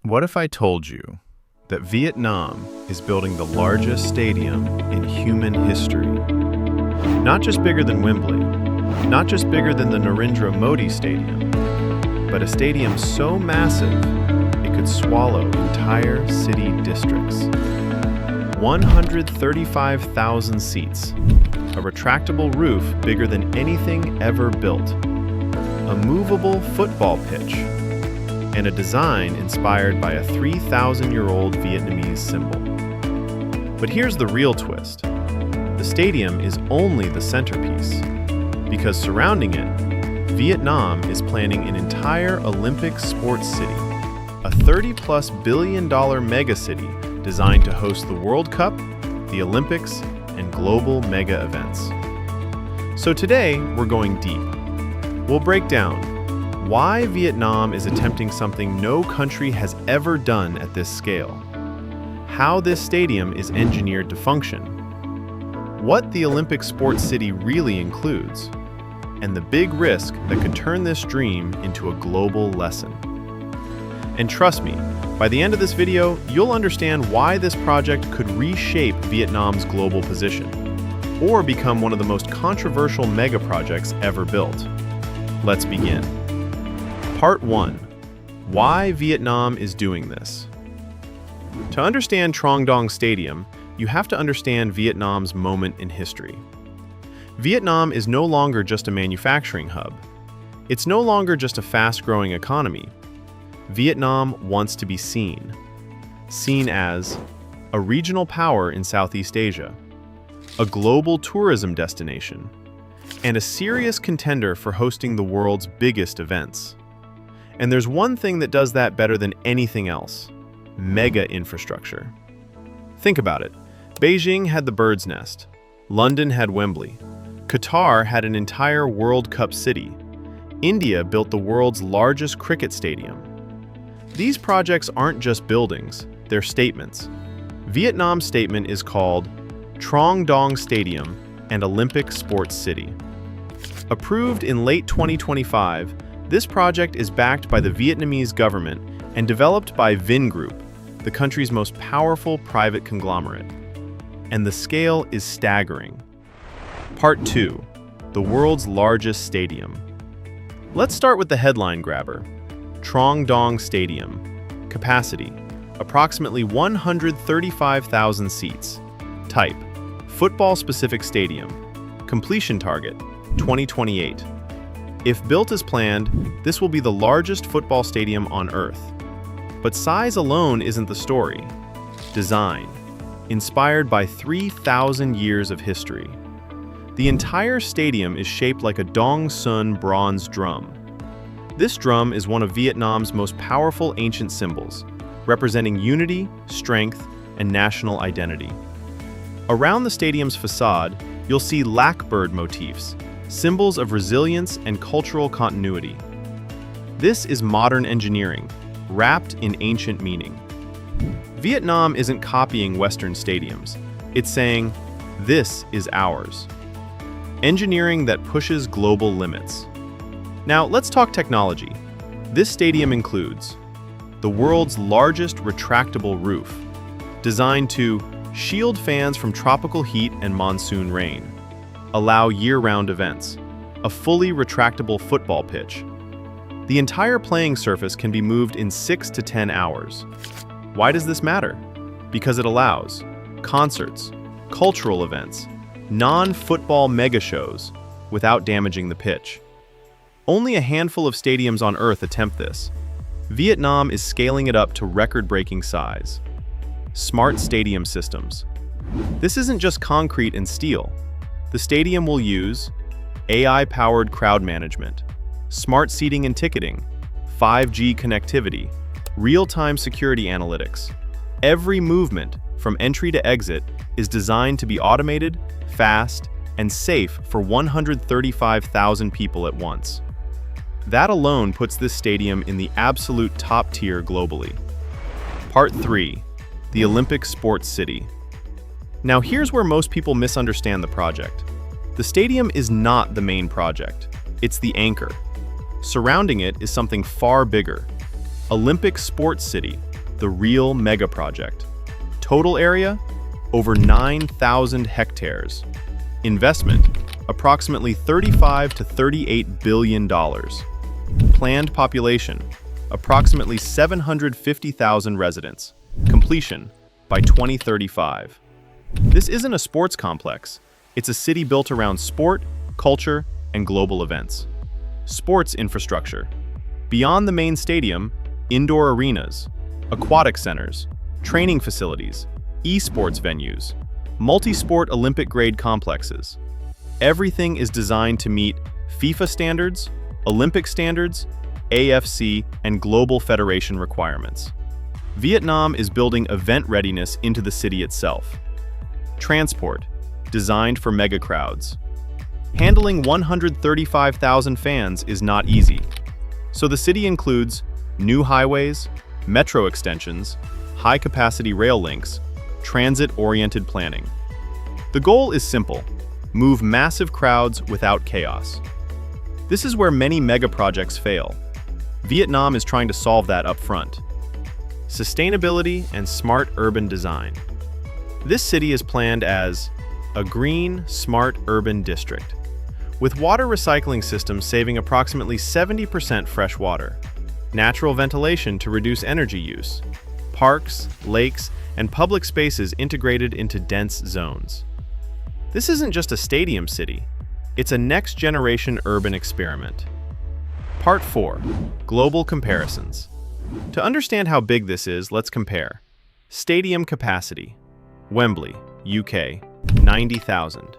What if I told you that Vietnam is building the largest stadium in human history? Not just bigger than Wembley, not just bigger than the Narendra Modi Stadium, but a stadium so massive it could swallow entire city districts. 135,000 seats, a retractable roof bigger than anything ever built, a movable football pitch, and a design inspired by a 3,000-year-old Vietnamese symbol. But here's the real twist. The stadium is only the centerpiece, because surrounding it, Vietnam is planning an entire Olympic sports city, a $30+ billion megacity designed to host the World Cup, the Olympics, and global mega events. So today, we're going deep. We'll break down why Vietnam is attempting something no country has ever done at this scale, how this stadium is engineered to function, what the Olympic sports city really includes, and the big risk that could turn this dream into a global lesson. And trust me, by the end of this video, you'll understand why this project could reshape Vietnam's global position, or become one of the most controversial mega projects ever built. Let's begin. Part 1. Why Vietnam is doing this. To understand Trong Dong Stadium, you have to understand Vietnam's moment in history. Vietnam is no longer just a manufacturing hub. It's no longer just a fast-growing economy. Vietnam wants to be seen as a regional power in Southeast Asia, a global tourism destination, and a serious contender for hosting the world's biggest events. And there's one thing that does that better than anything else: mega infrastructure. Think about it. Beijing had the Bird's Nest. London had Wembley. Qatar had an entire World Cup city. India built the world's largest cricket stadium. These projects aren't just buildings, they're statements. Vietnam's statement is called Trong Dong Stadium and Olympic Sports City. Approved in late 2025, this project is backed by the Vietnamese government and developed by Vingroup, the country's most powerful private conglomerate. And the scale is staggering. Part 2. The world's largest stadium. Let's start with the headline grabber. Trong Dong Stadium. Capacity: approximately 135,000 seats. Type: football-specific stadium. Completion target: 2028. If built as planned, this will be the largest football stadium on Earth. But size alone isn't the story. Design: inspired by 3,000 years of history. The entire stadium is shaped like a Dong Sun bronze drum. This drum is one of Vietnam's most powerful ancient symbols, representing unity, strength, and national identity. Around the stadium's facade, you'll see blackbird motifs, symbols of resilience and cultural continuity. This is modern engineering, wrapped in ancient meaning. Vietnam isn't copying Western stadiums. It's saying, this is ours. Engineering that pushes global limits. Now, let's talk technology. This stadium includes the world's largest retractable roof, designed to shield fans from tropical heat and monsoon rain, allow year-round events, a fully retractable football pitch. The entire playing surface can be moved in 6 to 10 hours. Why does this matter? Because it allows concerts, cultural events, non-football mega shows without damaging the pitch. Only a handful of stadiums on Earth attempt this. Vietnam is scaling it up to record-breaking size. Smart stadium systems. This isn't just concrete and steel. The stadium will use AI-powered crowd management, smart seating and ticketing, 5G connectivity, real-time security analytics. Every movement, from entry to exit, is designed to be automated, fast, and safe for 135,000 people at once. That alone puts this stadium in the absolute top tier globally. Part 3. The Olympic Sports City. Now here's where most people misunderstand the project. The stadium is not the main project. It's the anchor. Surrounding it is something far bigger. Olympic Sports City, the real mega project. Total area, over 9,000 hectares. Investment, approximately $35 to $38 billion. Planned population, approximately 750,000 residents. Completion, by 2035. This isn't a sports complex. It's a city built around sport, culture, and global events. Sports infrastructure. Beyond the main stadium, indoor arenas, aquatic centers, training facilities, esports venues, multi-sport Olympic-grade complexes. Everything is designed to meet FIFA standards, Olympic standards, AFC, and global federation requirements. Vietnam is building event readiness into the city itself. Transport, designed for mega crowds. Handling 135,000 fans is not easy. So the city includes new highways, metro extensions, high-capacity rail links, transit-oriented planning. The goal is simple: move massive crowds without chaos. This is where many mega projects fail. Vietnam is trying to solve that up front. Sustainability and smart urban design. This city is planned as a green, smart urban district, with water recycling systems saving approximately 70% fresh water, natural ventilation to reduce energy use, parks, lakes, and public spaces integrated into dense zones. This isn't just a stadium city, it's a next-generation urban experiment. Part 4. Global comparisons. To understand how big this is, let's compare. Stadium capacity. Wembley, UK, 90,000.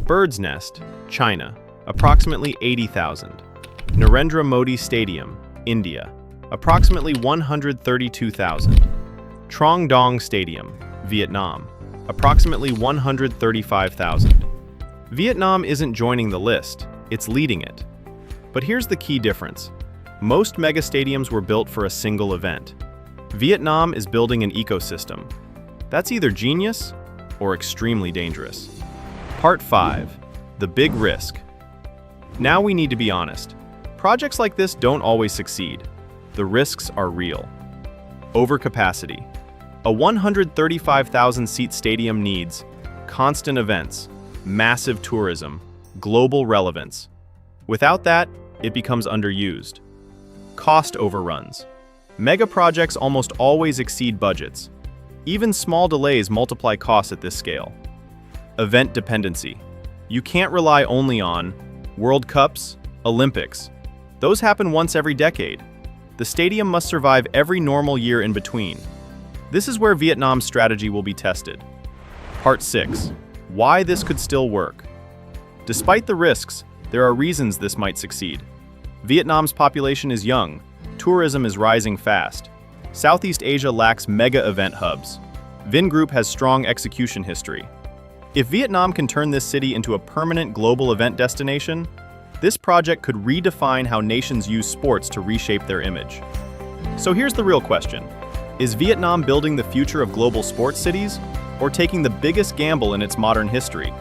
Bird's Nest, China, approximately 80,000. Narendra Modi Stadium, India, approximately 132,000. Trong Dong Stadium, Vietnam, approximately 135,000. Vietnam isn't joining the list, it's leading it. But here's the key difference. Most mega stadiums were built for a single event. Vietnam is building an ecosystem. That's either genius or extremely dangerous. Part 5. The big risk. Now we need to be honest. Projects like this don't always succeed. The risks are real. Overcapacity. A 135,000-seat stadium needs constant events, massive tourism, global relevance. Without that, it becomes underused. Cost overruns. Mega projects almost always exceed budgets. Even small delays multiply costs at this scale. Event dependency. You can't rely only on World Cups, Olympics. Those happen once every decade. The stadium must survive every normal year in between. This is where Vietnam's strategy will be tested. Part 6. Why this could still work. Despite the risks, there are reasons this might succeed. Vietnam's population is young. Tourism is rising fast. Southeast Asia lacks mega event hubs. Vingroup has strong execution history. If Vietnam can turn this city into a permanent global event destination, this project could redefine how nations use sports to reshape their image. So here's the real question. Is Vietnam building the future of global sports cities, or taking the biggest gamble in its modern history?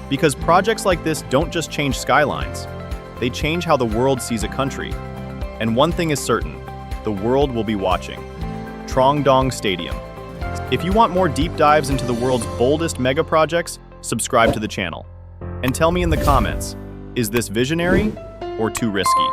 Because projects like this don't just change skylines, they change how the world sees a country. And one thing is certain, the world will be watching. Trong Dong Stadium. If you want more deep dives into the world's boldest mega projects, subscribe to the channel. And tell me in the comments, is this visionary or too risky?